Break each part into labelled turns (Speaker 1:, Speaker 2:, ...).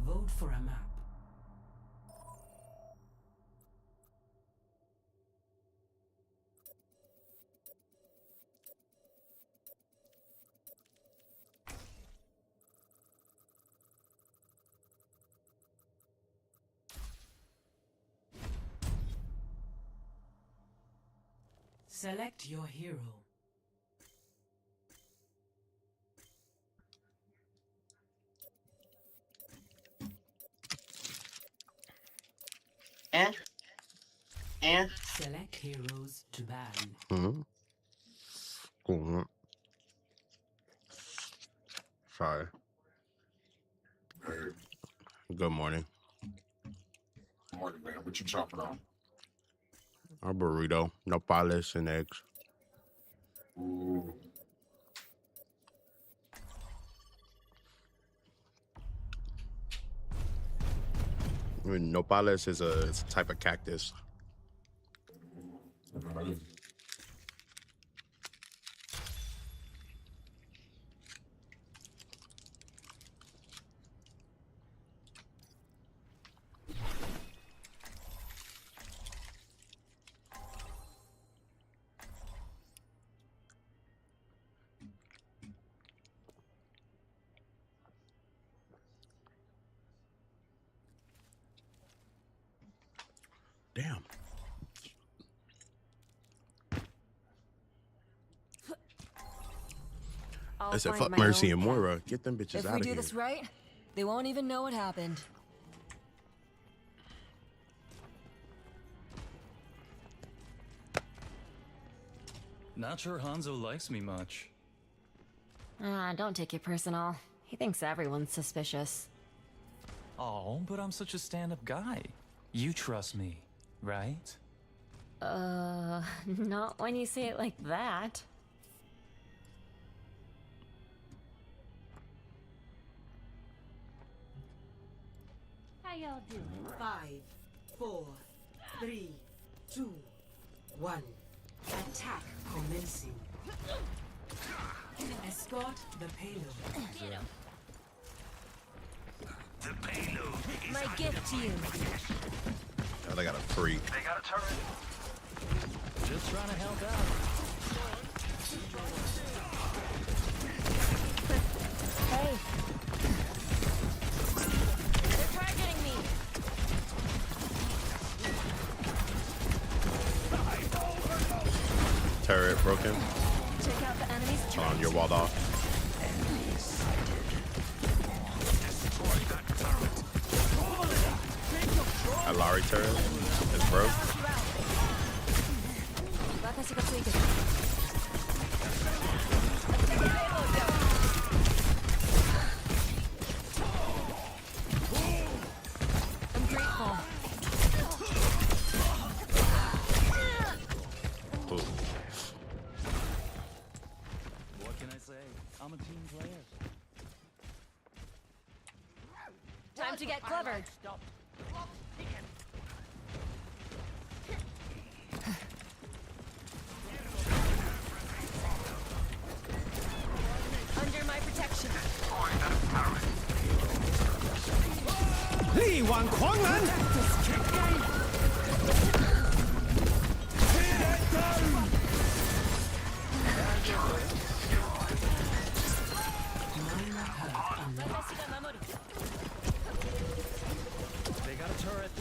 Speaker 1: Vote for a map. Select your hero. Select heroes to ban.
Speaker 2: Sorry. Good morning.
Speaker 3: Morning, man. What you chopping on?
Speaker 2: A burrito, nopales and eggs.
Speaker 3: Ooh.
Speaker 2: I mean, nopales is a type of cactus. Damn. I said, fuck Mercy and Moira. Get them bitches
Speaker 4: If
Speaker 2: out
Speaker 4: we
Speaker 2: of
Speaker 4: do
Speaker 2: here.
Speaker 4: this right, they won't even know what happened.
Speaker 5: Not sure Hanzo likes me much.
Speaker 4: Don't take it personal. He thinks everyone's suspicious.
Speaker 5: Oh, but I'm such a stand-up guy. You trust me, right?
Speaker 4: Not when you say it like that.
Speaker 1: How y'all doing? 5, 4, 3, 2, 1. Attack commencing. Escort the payload.
Speaker 6: The payload is
Speaker 4: My gift to you.
Speaker 2: Oh, they got a freak.
Speaker 6: They got a turret.
Speaker 5: Just trying to help out.
Speaker 4: Hey. They're targeting me.
Speaker 2: Turret broken.
Speaker 4: Check out the enemy's
Speaker 2: Hold on, you're walled off. A Lari turret is broke.
Speaker 4: I'm grateful.
Speaker 2: Ooh.
Speaker 5: What can I say? I'm a team player.
Speaker 4: Time to get clever. Under my protection.
Speaker 6: 力挽狂澜。
Speaker 5: They got a turret.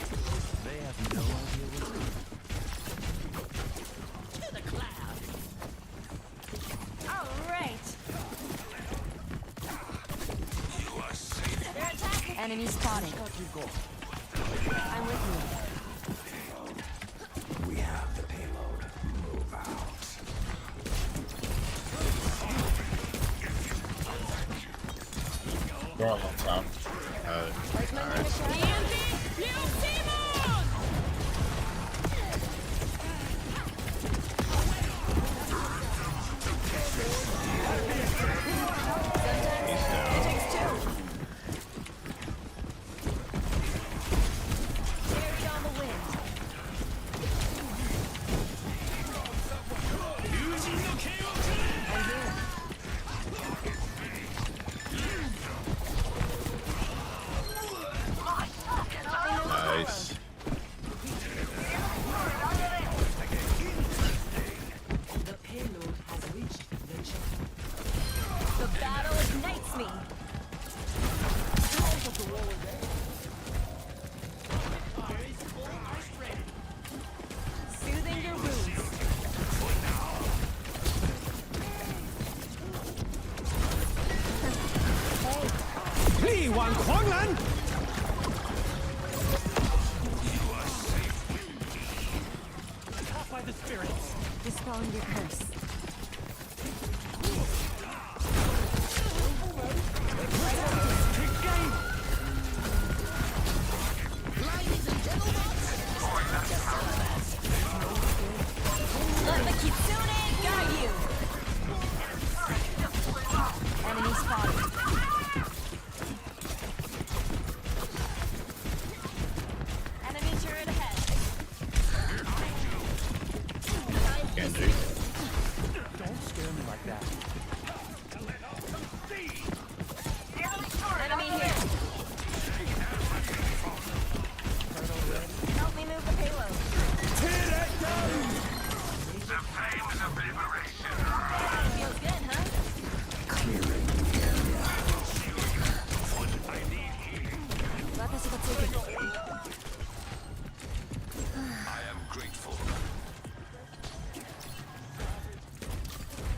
Speaker 5: They have no idea what's going on. To the cloud.
Speaker 4: All right.
Speaker 6: You are safe.
Speaker 4: They're attacking. Enemy spotted. I'm with you.
Speaker 6: We have the payload. Move out.
Speaker 3: They're all on top.
Speaker 4: Where's my mission?
Speaker 2: He's down.
Speaker 4: It takes two. Carried on the wind. I'm here.
Speaker 6: 往狂澜
Speaker 5: Caught by the spirits.
Speaker 4: Dispelling your curse. Let the kitsune guide you. Enemy spotted. Enemy turret ahead.
Speaker 2: Genji.
Speaker 5: Don't scare me like that.
Speaker 4: Enemy here. Help me move the payload.
Speaker 6: Tear that down!
Speaker 4: Feels good, huh? Watashi ga tsuke.
Speaker 6: I am grateful.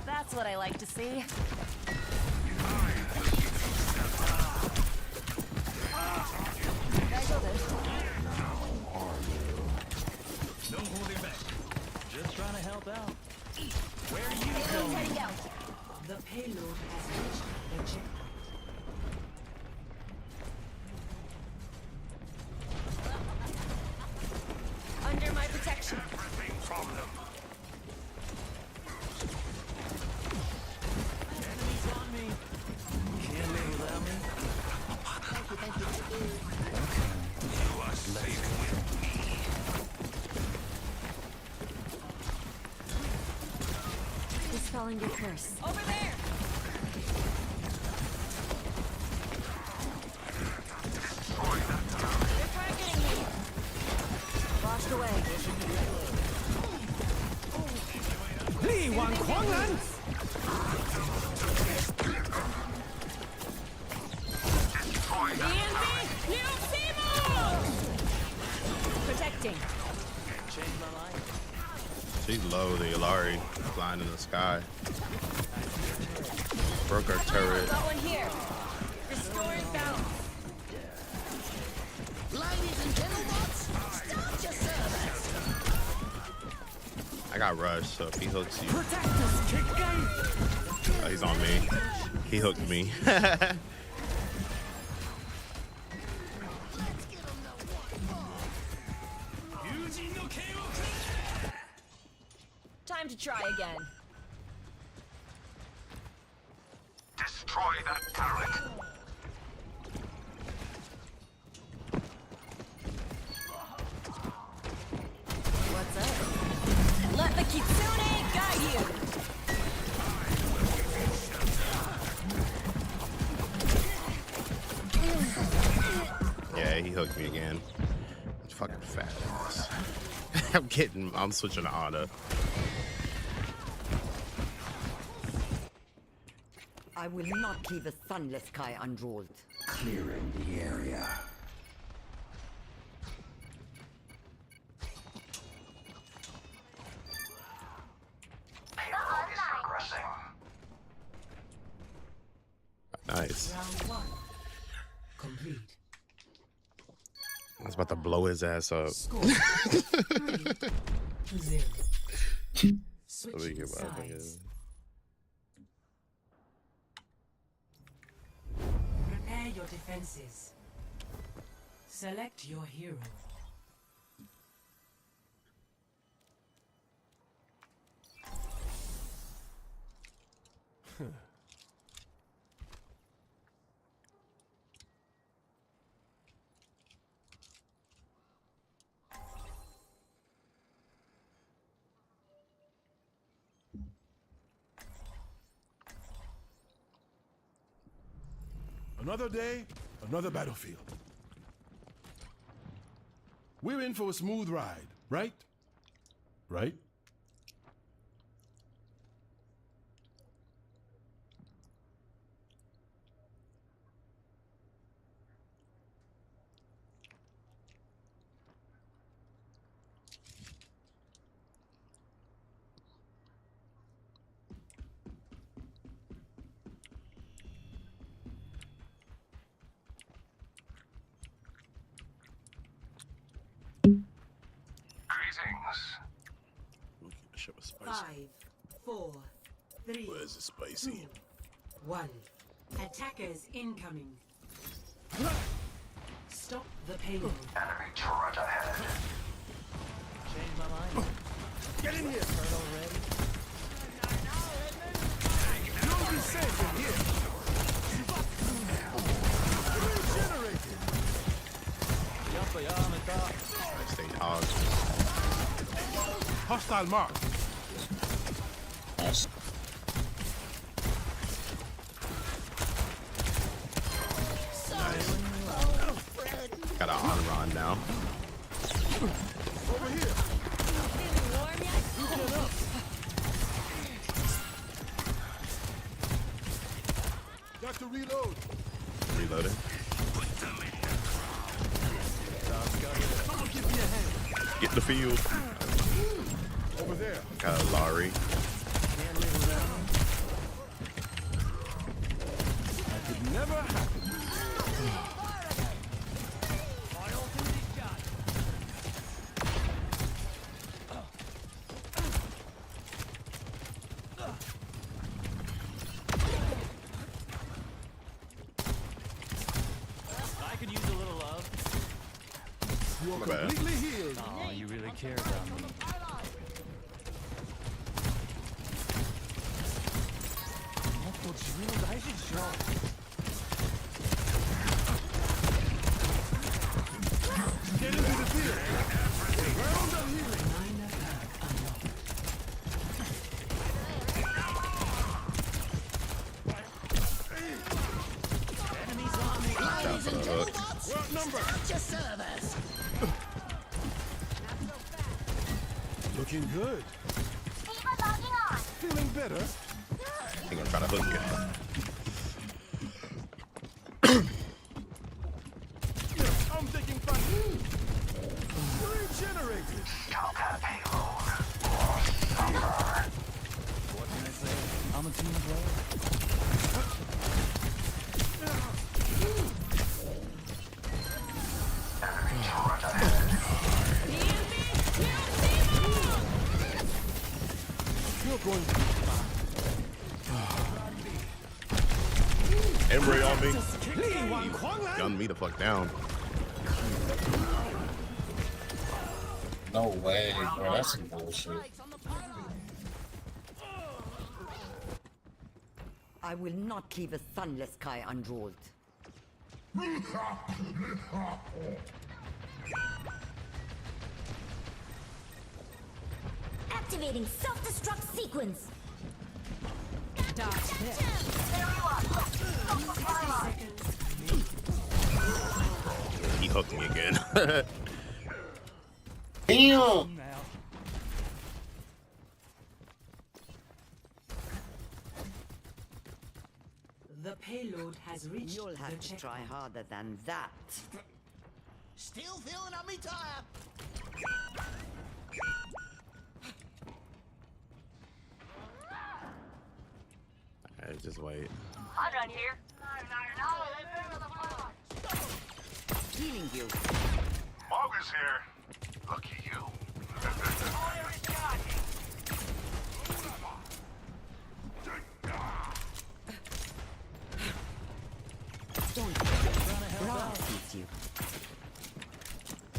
Speaker 4: That's what I like to see.
Speaker 5: No holding back. Just trying to help out. Where are you
Speaker 4: Payload's
Speaker 5: going?
Speaker 4: heading out.
Speaker 1: The payload has reached the checkpoint.
Speaker 4: Under my protection.
Speaker 5: Enemies on me. Can't live without me.
Speaker 6: You are safe with me.
Speaker 4: Dispelling your curse. Over there! They're targeting me. Washed away.
Speaker 6: 力挽狂澜
Speaker 4: Protecting.
Speaker 5: Changed my life.
Speaker 2: She's low, the Ilari flying in the sky. Broke our turret.
Speaker 4: Got one here. Restored balance.
Speaker 7: Ladies and gentlemen, start your service.
Speaker 2: I got rushed, so if he hooks you,
Speaker 6: Protect us, kick game!
Speaker 2: oh, he's on me. He hooked me.
Speaker 4: Time to try again.
Speaker 6: Destroy that turret!
Speaker 4: What's up? Let the kitsune guide you.
Speaker 2: Yeah, he hooked me again. It's fucking fat ass. I'm switching to Ana.
Speaker 7: I will not leave a sunless sky unruled.
Speaker 6: Clearing the area. Payload is progressing.
Speaker 2: Nice.
Speaker 1: Round one. Complete.
Speaker 2: I was about to blow his ass up.
Speaker 1: Score 3-0.
Speaker 2: Let me
Speaker 1: Switching
Speaker 2: get my
Speaker 1: sides. Prepare your defenses. Select your hero.
Speaker 8: Another day, another battlefield. We're in for a smooth ride, right? Right?
Speaker 2: spicy.
Speaker 1: 5, 4, 3,
Speaker 2: Why is it spicy?
Speaker 1: 1. Attackers incoming. Stop the payload.
Speaker 6: Enemy turret ahead.
Speaker 5: Change my mind.
Speaker 8: Get in here.
Speaker 5: Hurt already?
Speaker 8: You'll be safe in here. Regenerated.
Speaker 5: Yappa ya, meta.
Speaker 2: I stay dog.
Speaker 8: Hostile mark.
Speaker 3: Nice.
Speaker 2: Got an on now.
Speaker 8: Over here. Got to reload.
Speaker 2: Reloading.
Speaker 8: Someone give me a hand.
Speaker 2: Get in the field.
Speaker 8: Over there.
Speaker 2: Got a Larry.
Speaker 8: That could never happen.
Speaker 5: I could use a little love.
Speaker 8: You are
Speaker 2: My bad.
Speaker 8: completely healed.
Speaker 5: Oh, you really care about me.
Speaker 8: Get into the field. Round of healing.
Speaker 2: Shout for the hook.
Speaker 8: What number? Looking good. Feeling better.
Speaker 2: I think I'm trying to hook it.
Speaker 8: I'm taking fun. Regenerated.
Speaker 5: What can I say? I'm a team player.
Speaker 8: You're going.
Speaker 2: Emery on me. Gun me the fuck down.
Speaker 3: No way, bro. That's some bullshit.
Speaker 7: I will not leave a sunless Kai unrolled.
Speaker 9: Activating self-destruct sequence.
Speaker 2: He hooked me again.
Speaker 3: Damn.
Speaker 5: Now.
Speaker 1: The payload has reached
Speaker 7: You'll
Speaker 1: the
Speaker 7: have to
Speaker 1: checkpoint.
Speaker 7: try harder than that.
Speaker 10: Still feeling on me tire.
Speaker 2: Alright, just wait.
Speaker 9: I'm right here.
Speaker 7: Healing you.
Speaker 6: Mog is here. Lucky you.
Speaker 7: Don't Brass eats you.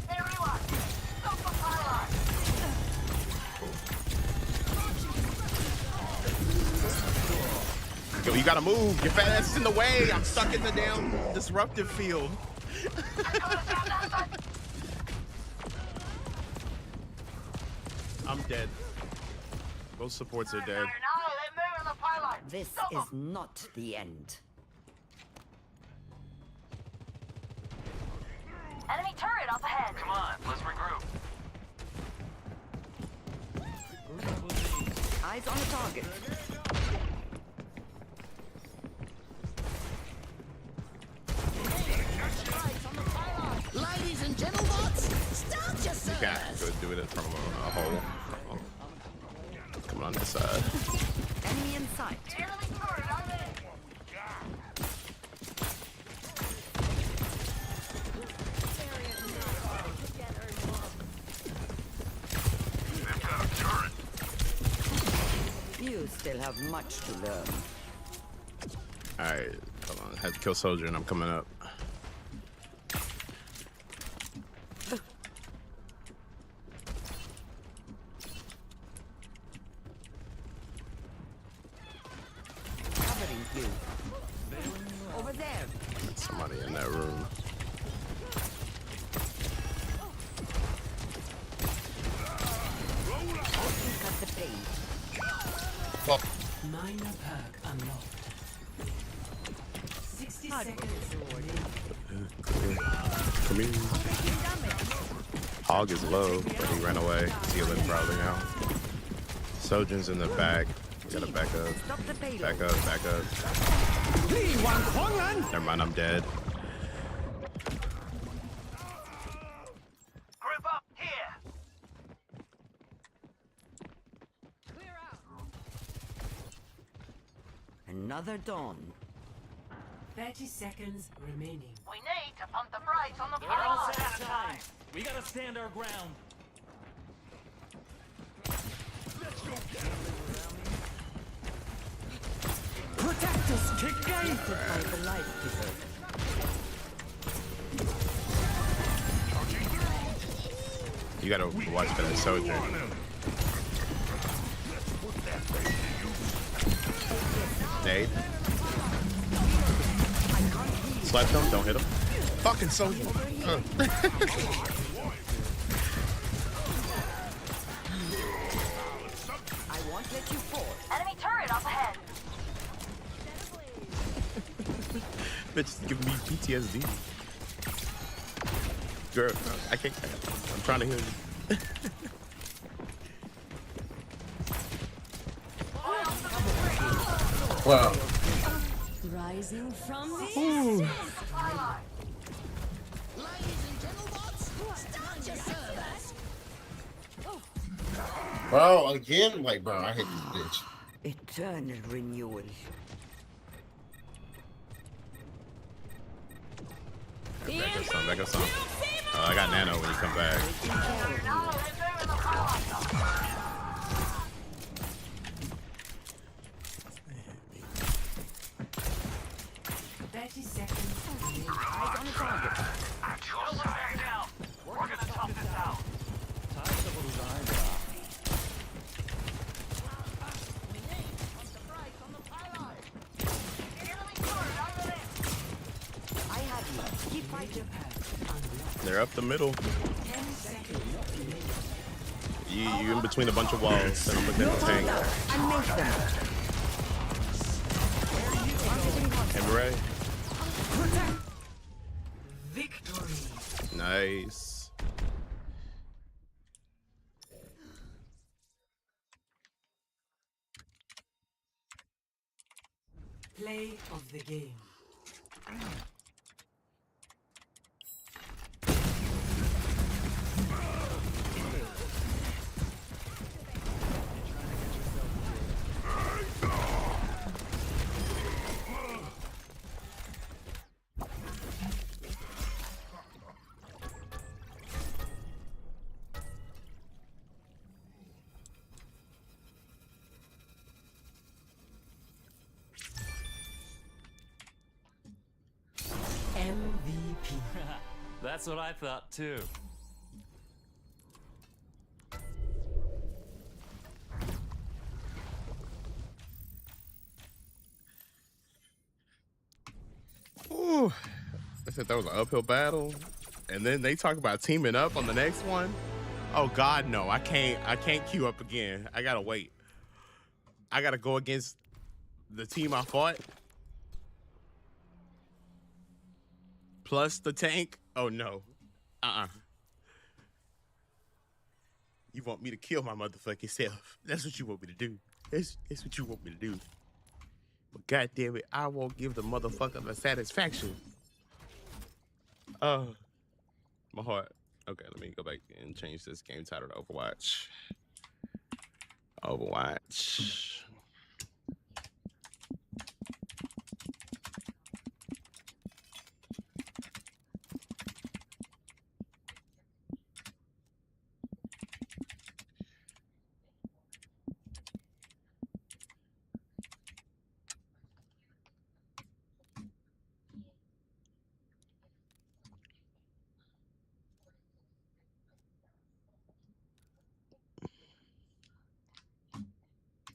Speaker 9: There you are. Go for pylon.
Speaker 2: Yo, you gotta move. Your fat ass is in the way. I'm stuck in the damn disruptive field. I'm dead. Both supports are dead.
Speaker 7: This is not the end.
Speaker 9: Enemy turret up ahead.
Speaker 6: Come on, let's regroup.
Speaker 7: Eyes on the target.
Speaker 10: Ladies and gentlemen, start your
Speaker 2: You can't go do it from a hole. Oh. Come on this side.
Speaker 7: Enemy in sight.
Speaker 9: Enemy turret on it.
Speaker 6: They've got a turret.
Speaker 7: still have much to learn.
Speaker 2: Alright, hold on. I had to kill soldier and I'm coming up.
Speaker 7: Covering you. Over there.
Speaker 2: There's somebody in that room.
Speaker 7: Cut the page.
Speaker 3: Fuck.
Speaker 1: Minor perk unlocked. 60 seconds remaining.
Speaker 2: Come here. Hog is low, but he ran away. Healing probably now. Sojourn's in the back. Gotta back up.
Speaker 7: Stop the payload.
Speaker 2: Back up, back up. Never mind, I'm dead.
Speaker 9: Group up here.
Speaker 7: Another dawn.
Speaker 1: 30 seconds remaining.
Speaker 9: We need to pump the brakes on the
Speaker 5: We're all
Speaker 9: pylon.
Speaker 5: set time. We gotta stand our ground.
Speaker 10: Protect us!
Speaker 5: Kick game.
Speaker 7: By the life preserver.
Speaker 2: You gotta watch for that soldier. Nade. Slap him, don't hit him. Fucking soldier.
Speaker 7: I won't let you fall.
Speaker 9: Enemy turret up ahead.
Speaker 2: Bitch is giving me PTSD. Girl, I can't. I'm trying to heal you.
Speaker 3: Wow.
Speaker 4: Rising from the
Speaker 9: Pylon.
Speaker 10: Ladies and gentlemen, start your service!
Speaker 3: Bro, again? Like, bro, I hate this bitch.
Speaker 7: Eternal renewal.
Speaker 2: Back up some, back up some. Oh, I got nano when you come back.
Speaker 9: Now we're doing the pylon.
Speaker 1: 30 seconds remaining.
Speaker 10: Eyes on the target.
Speaker 9: We're gonna tough this out.
Speaker 7: I have you. Keep fighting.
Speaker 2: They're up the middle.
Speaker 1: 10 seconds remaining.
Speaker 2: You in between a bunch of walls and I'm within the tank.
Speaker 7: Unmake them.
Speaker 2: Am I ready?
Speaker 1: Victory.
Speaker 2: Nice.
Speaker 1: Play of the game. MVP.
Speaker 5: That's what I thought too.
Speaker 2: Ooh. I said that was an uphill battle. And then they talk about teaming up on the next one. Oh God, no. I can't queue up again. I gotta wait. I gotta go against the team I fought. Plus the tank. Oh no. You want me to kill my motherfucking self. That's what you want me to do. That's what you want me to do. But God damn it, I won't give the motherfucker the satisfaction. My heart. Okay, let me go back and change this game title to Overwatch. Overwatch.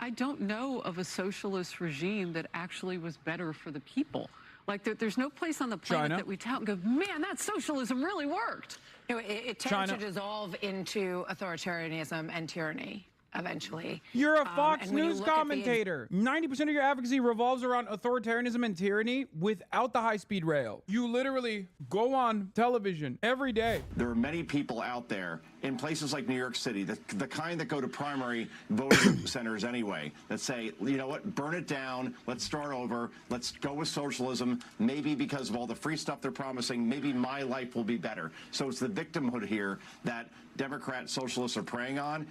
Speaker 11: I don't know of a socialist regime that actually was better for the people. Like, there's no place on the planet that we tout and go, man, that socialism really worked.
Speaker 12: You know, it tends to dissolve into authoritarianism and tyranny eventually.
Speaker 13: You're a Fox News commentator. 90% of your advocacy revolves around authoritarianism and tyranny without the high-speed rail. You literally go on television every day.
Speaker 14: There are many people out there in places like New York City, the kind that go to primary voting centers anyway, that say, you know what, burn it down, let's start over, let's go with socialism, maybe because of all the free stuff they're promising, maybe my life will be better. So it's the victimhood here that Democrat socialists are preying on.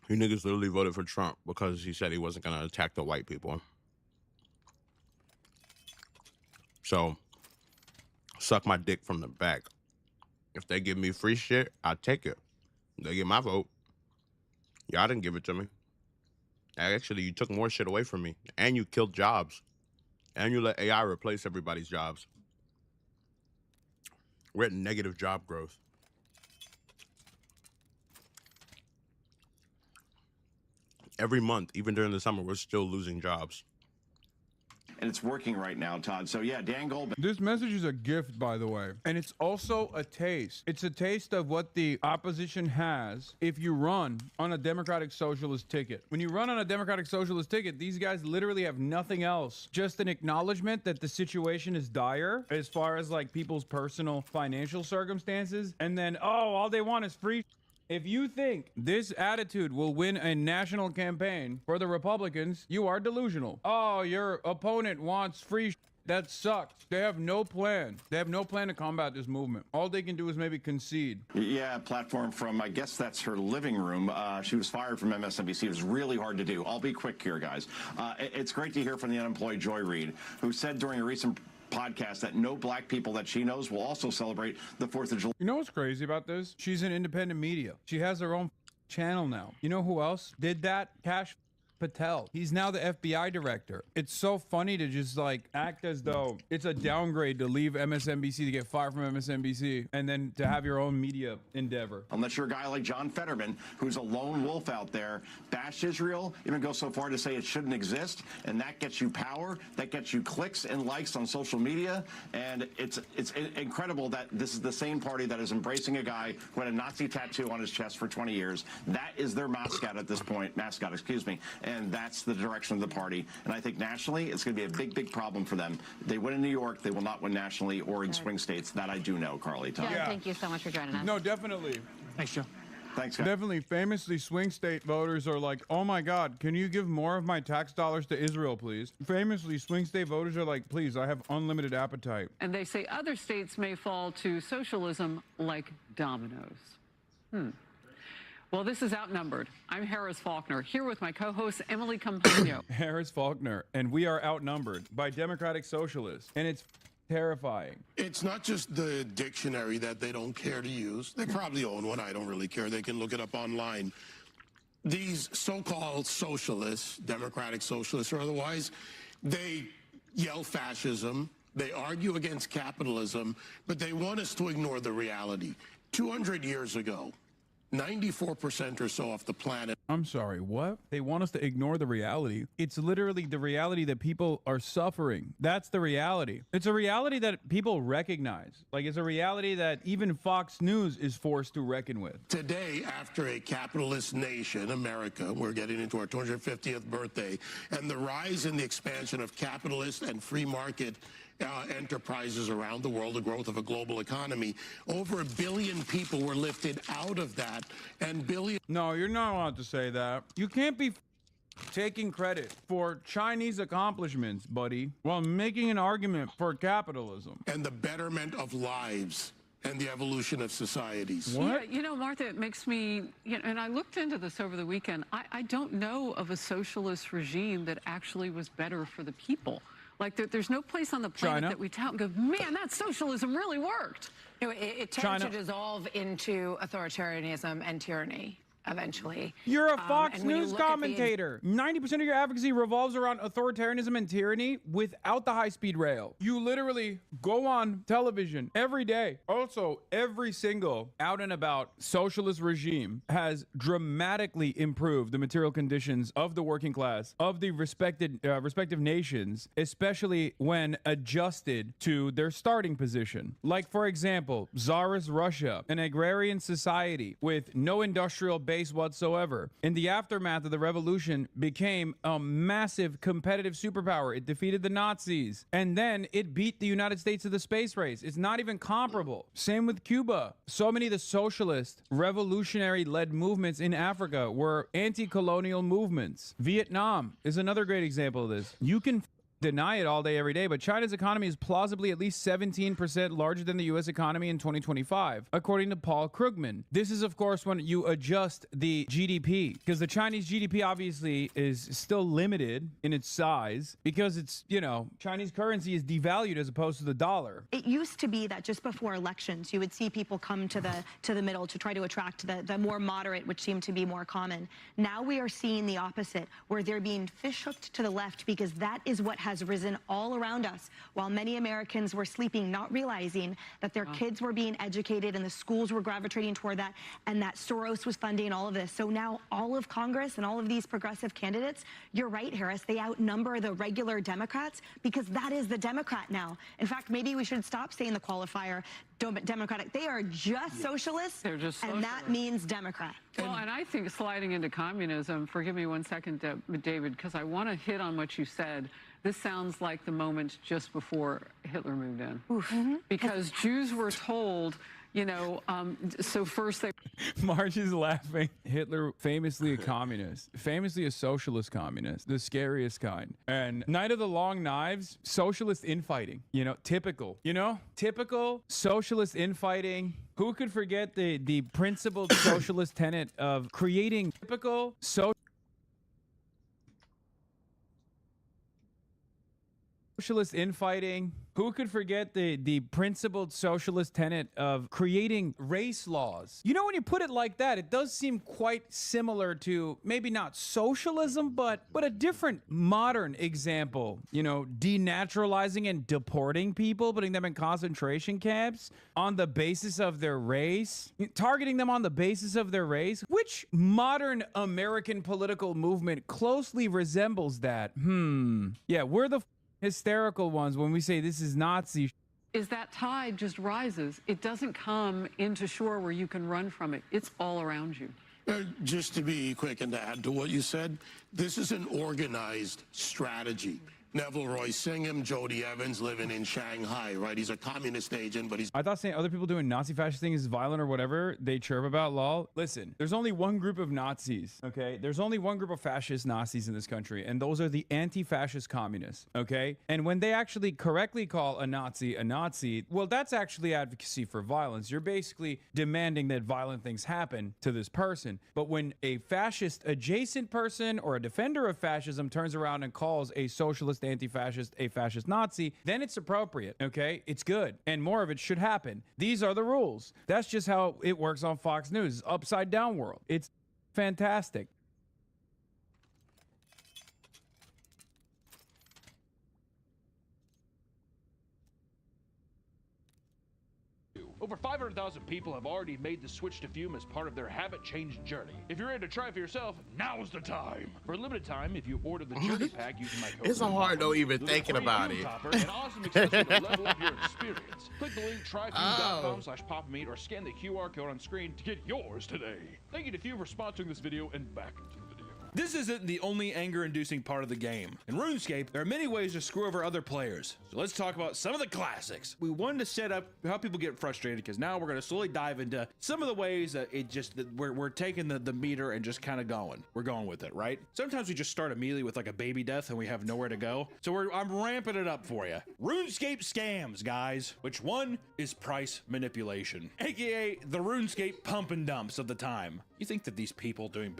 Speaker 2: You niggas literally voted for Trump because he said he wasn't going to attack the white people. So, suck my dick from the back. If they give me free shit, I take it. They get my vote. Y'all didn't give it to me. Actually, you took more shit away from me. And you killed jobs. And you let AI replace everybody's jobs. We're at negative job growth. Every month, even during the summer, we're still losing jobs.
Speaker 14: And it's working right now, Todd. So yeah, Dan Goldman.
Speaker 13: This message is a gift, by the way. And it's also a taste. It's a taste of what the opposition has if you run on a Democratic Socialist ticket. When you run on a Democratic Socialist ticket, these guys literally have nothing else. Just an acknowledgement that the situation is dire as far as like people's personal financial circumstances. And then, oh, all they want is free. If you think this attitude will win a national campaign for the Republicans, you are delusional. Oh, your opponent wants free. That sucks. They have no plan. They have no plan to combat this movement. All they can do is maybe concede.
Speaker 14: Yeah, platform from, I guess that's her living room. She was fired from MSNBC. It was really hard to do. I'll be quick here, guys. It's great to hear from the unemployed Joy Reid, who said during a recent podcast that no black people that she knows will also celebrate the 4th of July.
Speaker 13: You know what's crazy about this? She's in independent media. She has her own channel now. You know who else did that? Kash Patel. He's now the FBI director. It's so funny to just like act as though it's a downgrade to leave MSNBC, to get fired from MSNBC, and then to have your own media endeavor.
Speaker 14: Unless you're a guy like John Fetterman, who's a lone wolf out there, bash Israel, even go so far to say it shouldn't exist, and that gets you power, that gets you clicks and likes on social media, and it's incredible that this is the same party that is embracing a guy who had a Nazi tattoo on his chest for 20 years. That is their mascot at this point, excuse me. And that's the direction of the party. And I think nationally, it's going to be a big, big problem for them. They win in New York, they will not win nationally or in swing states. That I do know, Carly. Tom.
Speaker 12: Yeah, thank you so much for joining us.
Speaker 13: No, definitely.
Speaker 5: Thanks, Joe.
Speaker 14: Thanks, guys.
Speaker 13: Definitely, famously, swing state voters are like, oh my God, can you give more of my tax dollars to Israel, please? Famously, swing state voters are like, please, I have unlimited appetite.
Speaker 11: And they say other states may fall to socialism like dominoes. Well, this is Outnumbered. I'm Harris Faulkner, here with my co-host Emily Campagno.
Speaker 13: Harris Faulkner, and we are outnumbered by Democratic Socialists, and it's terrifying.
Speaker 8: It's not just the dictionary that they don't care to use. They probably own one. I don't really care. They can look it up online. These so-called socialists, Democratic Socialists or otherwise, they yell fascism. They argue against capitalism, but they want us to ignore the reality. 200 years ago, 94% or so off the planet.
Speaker 13: I'm sorry, what? They want us to ignore the reality. It's literally the reality that people are suffering. That's the reality. It's a reality that people recognize. Like, it's a reality that even Fox News is forced to reckon with.
Speaker 8: Today, after a capitalist nation, America, we're getting into our 250th birthday, and the rise and the expansion of capitalist and free market enterprises around the world, the growth of a global economy. Over 1 billion people were lifted out of that, and billion...
Speaker 13: No, you're not allowed to say that. You can't be taking credit for Chinese accomplishments, buddy, while making an argument for capitalism.
Speaker 8: And the betterment of lives and the evolution of societies.
Speaker 13: What?
Speaker 11: Yeah, you know, Martha, it makes me, and I looked into this over the weekend. I don't know of a socialist regime that actually was better for the people. Like, there's no place on the planet that we tout and go, man, that socialism really worked.
Speaker 12: You know, it tends to dissolve into authoritarianism and tyranny eventually.
Speaker 13: You're a Fox
Speaker 12: and when you
Speaker 13: News
Speaker 12: look at the
Speaker 13: commentator. 90% of your advocacy revolves around authoritarianism and tyranny without the high-speed rail. You literally go on television every day. Also, every single out and about socialist regime has dramatically improved the material conditions of the working class, of the respective nations, especially when adjusted to their starting position. Like, for example, Tsarist Russia, an agrarian society with no industrial base whatsoever. In the aftermath of the revolution, became a massive competitive superpower. It defeated the Nazis, and then it beat the United States to the space race. It's not even comparable. Same with Cuba. So many of the socialist, revolutionary-led movements in Africa were anti-colonial movements. Vietnam is another great example of this. You can deny it all day, every day, but China's economy is plausibly at least 17% larger than the U.S. economy in 2025, according to Paul Krugman. This is, of course, when you adjust the GDP, because the Chinese GDP obviously is still limited in its size because it's, you know, Chinese currency is devalued as opposed to the dollar.
Speaker 15: It used to be that just before elections, you would see people come to the middle to try to attract the more moderate, which seemed to be more common. Now we are seeing the opposite, where they're being fish hooked to the left, because that is what has risen all around us, while many Americans were sleeping, not realizing that their kids were being educated and the schools were gravitating toward that, and that Soros was funding all of this. So now all of Congress and all of these progressive candidates, you're right, Harris, they outnumber the regular Democrats, because that is the Democrat now. In fact, maybe we should stop saying the qualifier Democratic. They are just socialists,
Speaker 11: They're just
Speaker 15: and that means Democrat.
Speaker 11: Well, and I think sliding into communism, forgive me one second, David, because I want to hit on what you said. This sounds like the moment just before Hitler moved in. Because Jews were told, you know, so first they...
Speaker 13: Marge is laughing. Hitler, famously a communist, famously a socialist communist, the scariest kind. And Night of the Long Knives, socialist infighting, you know, typical socialist infighting. Who could forget the principled socialist tenet of creating typical socialist infighting? Who could forget the principled socialist tenet of creating race laws? You know, when you put it like that, it does seem quite similar to maybe not socialism, but a different modern example. You know, denaturalizing and deporting people, putting them in concentration camps on the basis of their race, targeting them on the basis of their race. Which modern American political movement closely resembles that? Yeah, we're the hysterical ones when we say this is Nazi.
Speaker 11: Is that tide just rises. It doesn't come into shore where you can run from it. It's all around you.
Speaker 8: Just to be quick and to add to what you said, this is an organized strategy. Neville Roy Singham, Jody Evans living in Shanghai, right? He's a communist agent, but he's...
Speaker 13: I thought saying other people doing Nazi fascist things is violent or whatever they chirp about, lol. Listen, there's only one group of Nazis, okay? There's only one group of fascist Nazis in this country, and those are the anti-fascist communists, okay? And when they actually correctly call a Nazi, well, that's actually advocacy for violence. You're basically demanding that violent things happen to this person. But when a fascist adjacent person or a defender of fascism turns around and calls a socialist anti-fascist a fascist Nazi, then it's appropriate, okay? It's good, and more of it should happen. These are the rules. That's just how it works on Fox News. Upside down world. It's fantastic.
Speaker 16: Over 500,000 people have already made the switch to Fume as part of their habit change journey. If you're ready to try it for yourself, now's the time. For a limited time, if you order the journey pack using my code,
Speaker 2: it's so hard though even thinking about it.
Speaker 16: An awesome accessory to level up your experience. Click the link tryfume.com/popmeat or scan the QR code on screen to get yours today. Thank you to Fume for sponsoring this video, and back to the video.
Speaker 17: This isn't the only anger-inducing part of the game. In RuneScape, there are many ways to screw over other players. So let's talk about some of the classics. We wanted to set up how people get frustrated, because now we're going to slowly dive into some of the ways that we're taking the meter and just kind of going. We're going with it, right? Sometimes we just start immediately with like a baby death and we have nowhere to go. So I'm ramping it up for you. RuneScape scams, guys. Which one is price manipulation, aka the RuneScape pump and dumps of the time. You think that these people doing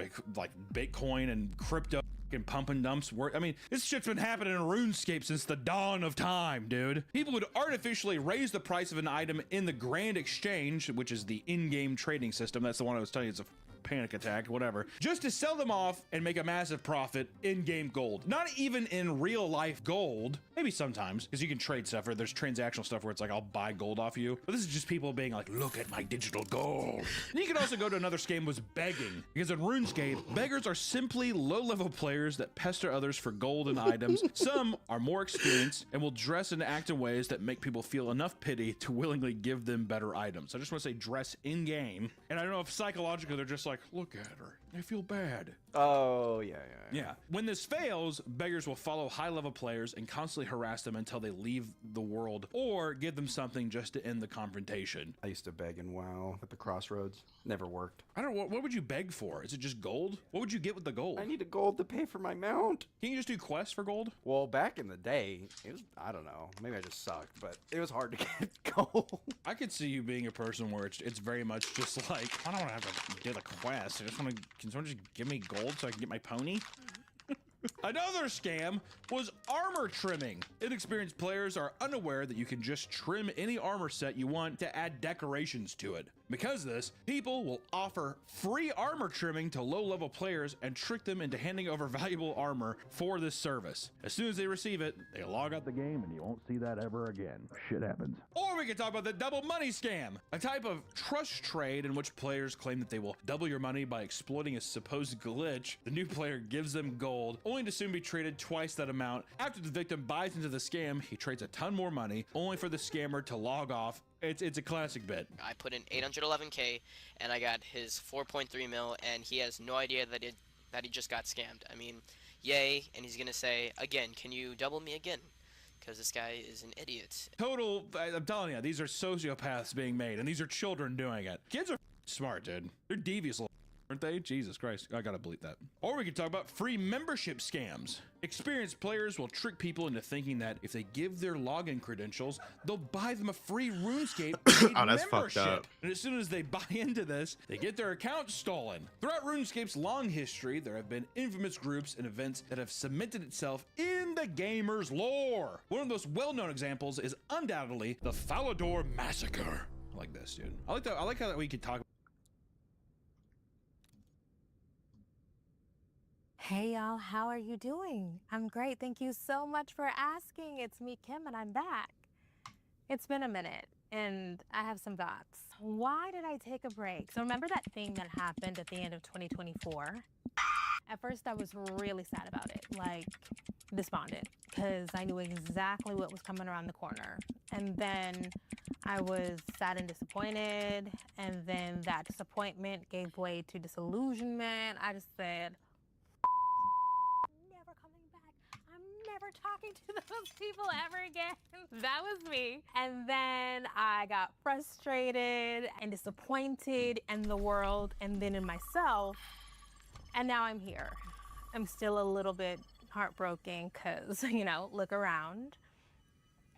Speaker 17: Bitcoin and crypto and pump and dumps work? I mean, this shit's been happening in RuneScape since the dawn of time, dude. People would artificially raise the price of an item in the Grand Exchange, which is the in-game trading system. That's the one I was telling you. It's a panic attack, whatever, just to sell them off and make a massive profit in game gold. Not even in real life gold, maybe sometimes, because you can trade stuff or there's transactional stuff where it's like, I'll buy gold off you. But this is just people being like, look at my digital gold. And you can also go to another scam was begging, because in RuneScape, beggars are simply low-level players that pester others for gold and items. Some are more experienced and will dress and act in ways that make people feel enough pity to willingly give them better items. I just want to say dress in game. And I don't know if psychologically they're just like, look at her, I feel bad.
Speaker 18: Oh, yeah.
Speaker 17: When this fails, beggars will follow high-level players and constantly harass them until they leave the world or give them something just to end the confrontation.
Speaker 18: I used to beg in WoW at the crossroads. Never worked.
Speaker 17: I don't know, what would you beg for? Is it just gold? What would you get with the gold?
Speaker 18: I needed gold to pay for my mount.
Speaker 17: Can you just do quests for gold?
Speaker 18: Well, back in the day, it was, I don't know, maybe I just sucked, but it was hard to get gold.
Speaker 17: I could see you being a person where it's very much just like, I don't want to have to get a quest. I just want to, can someone just give me gold so I can get my pony? Another scam was armor trimming. Inexperienced players are unaware that you can just trim any armor set you want to add decorations to it. Because of this, people will offer free armor trimming to low-level players and trick them into handing over valuable armor for this service. As soon as they receive it, they log out the game and you won't see that ever again. Shit happens. Or we can talk about the double money scam, a type of trust trade in which players claim that they will double your money by exploiting a supposed glitch. The new player gives them gold, only to soon be traded twice that amount. After the victim buys into the scam, he trades a ton more money, only for the scammer to log off. It's a classic bit.
Speaker 19: I put in 811K and I got his 4.3 mil, and he has no idea that he just got scammed. I mean, yay, and he's gonna say, again, can you double me again? Because this guy is an idiot.
Speaker 17: Total, I'm telling you, these are sociopaths being made, and these are children doing it. Kids are smart, dude. They're devious little, aren't they? Jesus Christ, I gotta delete that. Or we could talk about free membership scams. Experienced players will trick people into thinking that if they give their login credentials, they'll buy them a free RuneScape
Speaker 2: Oh, that's fucked up.
Speaker 17: And as soon as they buy into this, they get their account stolen. Throughout RuneScape's long history, there have been infamous groups and events that have cemented itself in the gamer's lore. One of the most well-known examples is undoubtedly the Falador Massacre. I like this, dude. I like how we could talk.
Speaker 20: Hey y'all, how are you doing? I'm great, thank you so much for asking. It's me, Kim, and I'm back. It's been a minute, and I have some thoughts. Why did I take a break? So remember that thing that happened at the end of 2024? At first, I was really sad about it, like despondent, because I knew exactly what was coming around the corner. And then I was sad and disappointed, and then that disappointment gave way to disillusionment. I just said, never talking to those people ever again. That was me. And then I got frustrated and disappointed in the world and then in myself. And now I'm here. I'm still a little bit heartbroken because, you know, look around.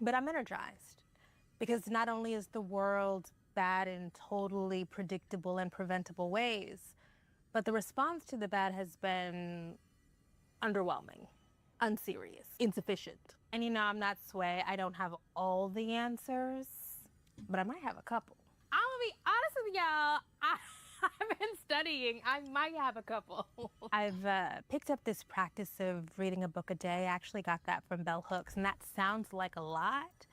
Speaker 20: But I'm energized because not only is the world bad in totally predictable and preventable ways, but the response to the bad has been underwhelming, unserious, insufficient. And you know, I'm not Sway. I don't have all the answers, but I might have a couple. I'm gonna be honest with y'all. I've been studying. I might have a couple. I've picked up this practice of reading a book a day. I actually got that from Bell Hooks, and that sounds like a lot,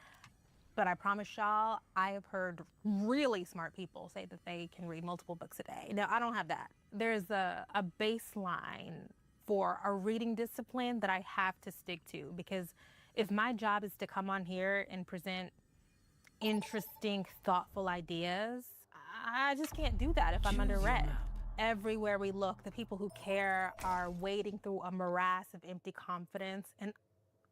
Speaker 20: but I promise y'all, I have heard really smart people say that they can read multiple books a day. No, I don't have that. There's a baseline for a reading discipline that I have to stick to, because if my job is to come on here and present interesting, thoughtful ideas, I just can't do that if I'm under read. Everywhere we look, the people who care are wading through a morass of empty confidence, and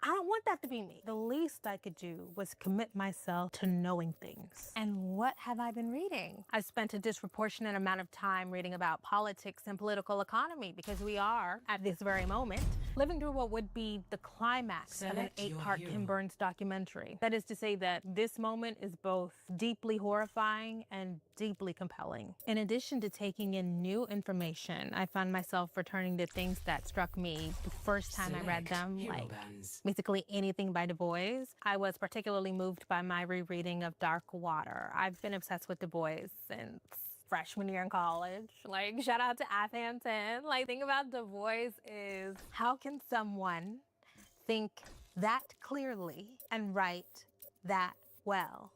Speaker 20: I don't want that to be me. The least I could do was commit myself to knowing things. And what have I been reading? I've spent a disproportionate amount of time reading about politics and political economy because we are, at this very moment, living through what would be the climax of an 8-part Kim Burns documentary. That is to say that this moment is both deeply horrifying and deeply compelling. In addition to taking in new information, I found myself returning to things that struck me the first time I read them, like basically anything by Du Bois. I was particularly moved by my rereading of Dark Water. I've been obsessed with Du Bois since freshman year in college. Like, shout out to Athanton. Like, thing about Du Bois is, how can someone think that clearly and write that well?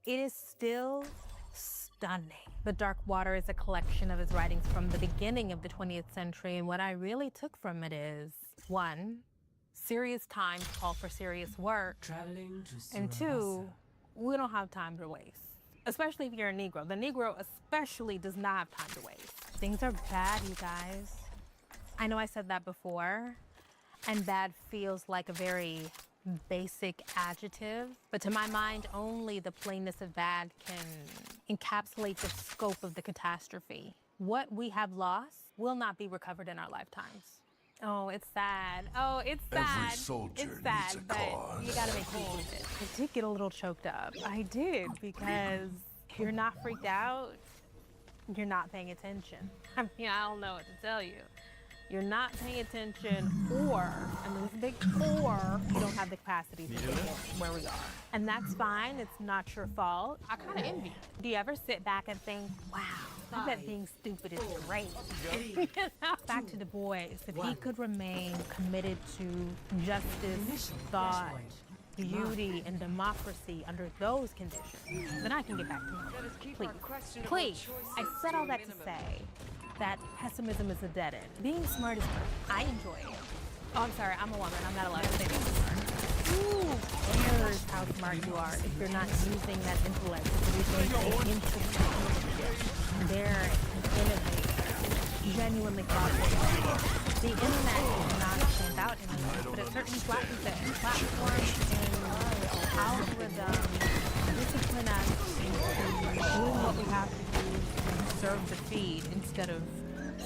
Speaker 20: It is still stunning. The Dark Water is a collection of his writings from the beginning of the 20th century, and what I really took from it is, 1, serious times call for serious work,
Speaker 1: Traveling to
Speaker 20: and 2, we don't have time to waste. Especially if you're a Negro. The Negro especially does not have time to waste. Things are bad, you guys. I know I said that before, and bad feels like a very basic adjective, but to my mind, only the plainness of bad can encapsulate the scope of the catastrophe. What we have lost will not be recovered in our lifetimes. Oh, it's sad. Oh, it's sad.
Speaker 6: Every soldier
Speaker 20: it's sad,
Speaker 6: needs a
Speaker 20: but
Speaker 6: cause.
Speaker 20: you gotta make peace with it. I did get a little choked up. I did, because if you're not freaked out, you're not paying attention. I mean, I don't know what to tell you. You're not paying attention, or, and this is a big or, you don't have the capacity to get where we are. And that's fine, it's not your fault. I kind of envy it. Do you ever sit back and think, wow, I bet being stupid is great? Back to Du Bois, if he could remain committed to justice, thought, beauty, and democracy under those conditions, then I can get back to my Please, I said all that to say that pessimism is a dead end. Being smart is great. I enjoy it. Oh, I'm sorry, I'm a woman. I'm not allowed to say being smart. Ooh, here's how smart you are if you're not using that intellect to produce anything interesting. They're innovative, genuinely thoughtful. The internet is not about anymore, but at certain platforms and algorithms discipline us into doing what we have to do and serve the feed instead of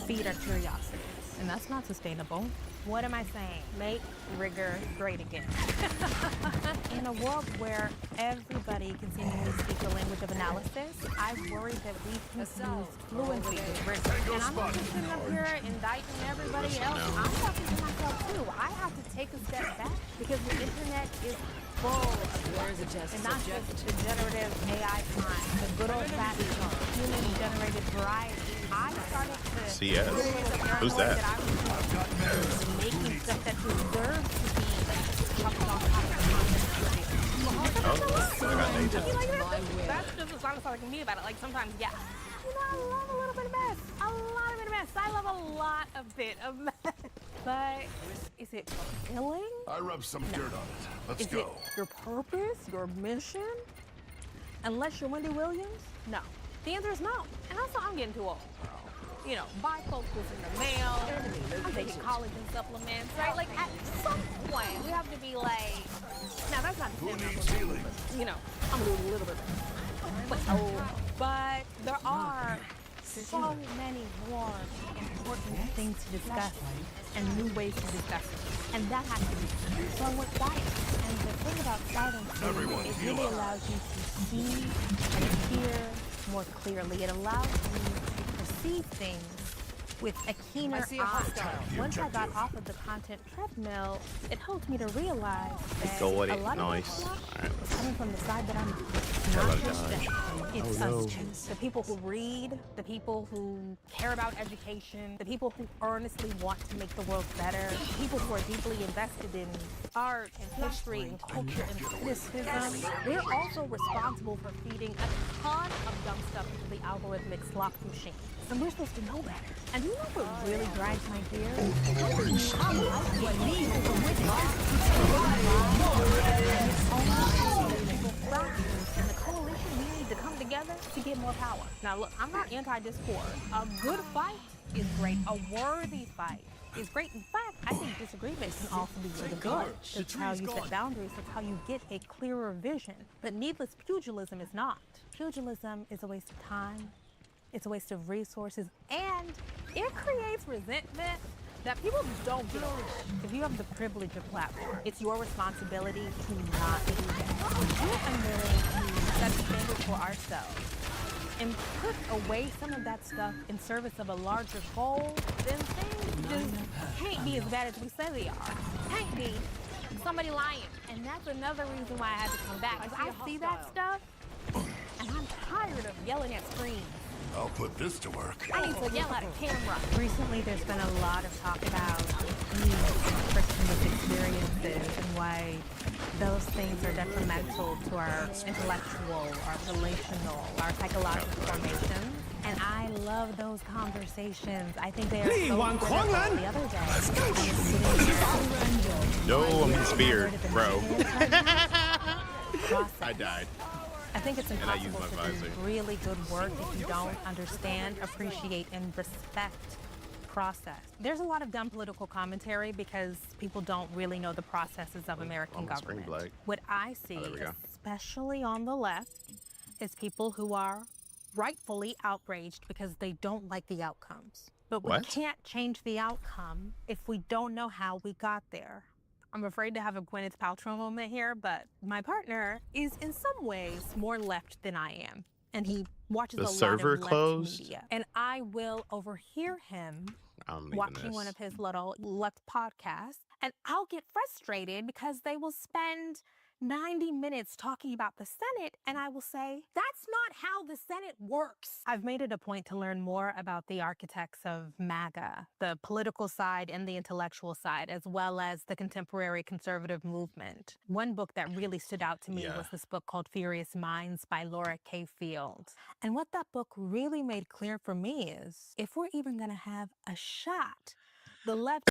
Speaker 20: feed our curiosity. And that's not sustainable. What am I saying? Make rigor great again. In a world where everybody can seemingly speak the language of analysis, I worry that we confuse fluency with rigor. And I'm not just sitting up here indicting everybody else. I'm talking to myself too. I have to take a step back because the internet is full of and not just the generative AI kind, the good old-fashioned human-generated variety. I started to
Speaker 2: CS. Who's that?
Speaker 20: Making stuff that deserves to be talked on top of the content.
Speaker 2: I got naked.
Speaker 20: That's just as honest as I can be about it. Like sometimes, yeah. You know, I love a little bit of mess. A lot of bit of mess. I love a lot of bit of mess. But is it fulfilling?
Speaker 6: I rub some dirt on it. Let's
Speaker 20: Is
Speaker 6: go.
Speaker 20: it your purpose, your mission? Unless you're Wendy Williams? No. The answer is no. And also, I'm getting too old. You know, bifocals in the mail. I'm taking collagen supplements, right? Like, at some point, we have to be like, now that's not the same. You know, I'm gonna do a little bit but there are so many more important things to discuss and new ways to discuss it. And that has to be. So I went silent. And the thing about silence is it really allows you to see and hear more clearly. It allows you to perceive things with a keener eye. Once I got off of the content treadmill, it helped me to realize that
Speaker 2: Go with
Speaker 20: a
Speaker 2: it.
Speaker 20: lot
Speaker 2: Nice.
Speaker 20: of
Speaker 2: All right.
Speaker 20: is coming from the side that I'm
Speaker 2: Hello,
Speaker 20: not interested in.
Speaker 2: Josh.
Speaker 20: It's
Speaker 2: Oh,
Speaker 20: us
Speaker 2: no.
Speaker 20: two. The people who read, the people who care about education, the people who earnestly want to make the world better, the people who are deeply invested in art and history and culture and criticism. They're also responsible for feeding a ton of dumb stuff into the algorithmic slop machine. And we're supposed to know better. And you know what really grinds my gears? And the coalition, we need to come together to get more power. Now look, I'm not anti-discord. A good fight is great. A worthy fight is great. In fact, I think disagreement can also be really good. That's how you set boundaries. That's how you get a clearer vision. But needless pugilism is not. Pugilism is a waste of time. It's a waste of resources, and it creates resentment that people don't get over. If you have the privilege of platform, it's your responsibility to not do that. If you are willing to set a standard for ourselves and put away some of that stuff in service of a larger goal, then things just can't be as bad as we say they are. Can't be. Somebody lying. And that's another reason why I had to come back. Because I see that stuff, and I'm tired of yelling at screens
Speaker 6: I'll put this to work.
Speaker 20: I need to yell at a camera.
Speaker 10: Recently, there's been a lot of talk about peace and frictionless experiences and why those things are detrimental to our intellectual, our relational, our psychological formation. And I love those conversations. I think they are so critical. The other day, I was sitting here.
Speaker 2: No, I'm getting speared, bro. I died.
Speaker 20: I think it's
Speaker 2: And I used
Speaker 20: impossible
Speaker 2: my
Speaker 20: to do
Speaker 2: visor.
Speaker 20: really good work if you don't understand, appreciate, and respect process. There's a lot of dumb political commentary because people don't really know the processes of American government. What I see,
Speaker 2: there we go.
Speaker 20: especially on the left, is people who are rightfully outraged because they don't like the outcomes. But we
Speaker 2: What?
Speaker 20: can't change the outcome if we don't know how we got there. I'm afraid to have a Gwyneth Paltrow moment here, but my partner is in some ways more left than I am. And he watches
Speaker 2: The
Speaker 20: a lot
Speaker 2: server
Speaker 20: of left
Speaker 2: closed?
Speaker 20: media. And I will overhear him
Speaker 2: I'm leaving
Speaker 20: watching
Speaker 2: this.
Speaker 20: one of his little left podcasts, and I'll get frustrated because they will spend 90 minutes talking about the Senate, and I will say, that's not how the Senate works. I've made it a point to learn more about the architects of MAGA, the political side and the intellectual side, as well as the contemporary conservative movement. One book that really stood out to me was this book called Furious Minds by Laura K. Fields. And what that book really made clear for me is, if we're even gonna have a shot, the left